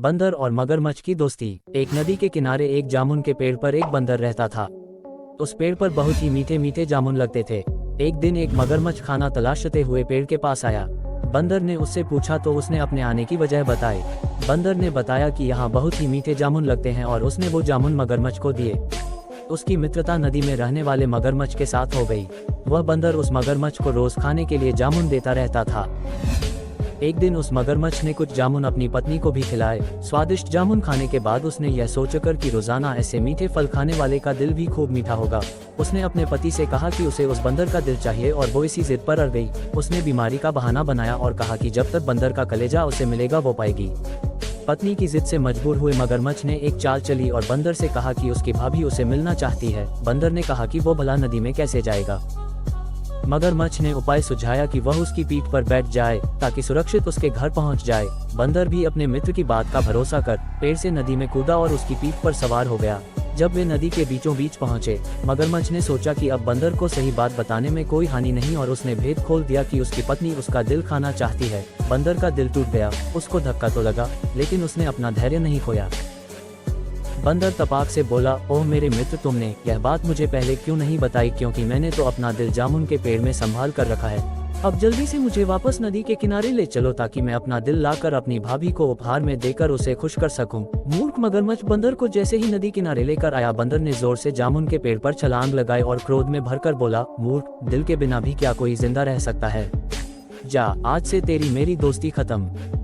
बंदर और मगरमच्छ की दोस्ती। एक नदी के किनारे एक जामुन के पेड़ पर एक बंदर रहता था। उस पेड़ पर बहुत ही मीठे मीठे जामुन लगते थे। एक दिन एक मगरमच्छ खाना तलाशते हुए पेड़ के पास आया। बंदर ने उससे पूछा तो उसने अपने आने की वजह बताई। बंदर ने बताया कि यहाँ बहुत ही मीठे जामुन लगते हैं और उसने वो जामुन मगरमच्छ को दिए। उसकी मित्रता नदी में रहने वाले मगरमच्छ के साथ हो गई। वह बंदर उस मगरमच्छ को रोज खाने के लिए जामुन देता रहता था। एक दिन उस मगरमच्छ ने कुछ जामुन अपनी पत्नी को भी खिलाए। स्वादिष्ट जामुन खाने के बाद उसने यह सोचकर कि रोजाना ऐसे मीठे फल खाने वाले का दिल भी खूब मीठा होगा, उसने अपने पति से कहा कि उसे उस बंदर का दिल चाहिए और वो इसी जिद पर अड़ गई। उसने बीमारी का बहाना बनाया और कहा कि जब तक बंदर का कलेजा उसे मिलेगा वो पाएगी। पत्नी की जिद से मजबूर हुए मगरमच्छ ने एक चाल चली और बंदर से कहा कि उसकी भाभी उसे मिलना चाहती है। बंदर ने कहा कि वो भला नदी में कैसे जाएगा। मगरमच्छ ने उपाय सुझाया कि वह उसकी पीठ पर बैठ जाए ताकि सुरक्षित उसके घर पहुंच जाए। बंदर भी अपने मित्र की बात का भरोसा कर पेड़ से नदी में कूदा और उसकी पीठ पर सवार हो गया। जब वे नदी के बीचों बीच पहुंचे, मगरमच्छ ने सोचा कि अब बंदर को सही बात बताने में कोई हानि नहीं और उसने भेद खोल दिया कि उसकी पत्नी उसका दिल खाना चाहती है। बंदर का दिल टूट गया। उसको धक्का तो लगा, लेकिन उसने अपना धैर्य नहीं खोया। बंदर तपाक से बोला, ओह मेरे मित्र, तुमने यह बात मुझे पहले क्यों नहीं बताई, क्योंकि मैंने तो अपना दिल जामुन के पेड़ में संभाल कर रखा है। अब जल्दी से मुझे वापस नदी के किनारे ले चलो ताकि मैं अपना दिल लाकर अपनी भाभी को उपहार में देकर उसे खुश कर सकूं। मूर्ख मगरमच्छ बंदर को जैसे ही नदी किनारे लेकर आया, बंदर ने जोर से जामुन के पेड़ पर छलांग लगाई और क्रोध में भरकर बोला, मूर्ख, दिल के बिना भी क्या कोई जिंदा रह सकता है? जा, आज से तेरी मेरी दोस्ती खत्म।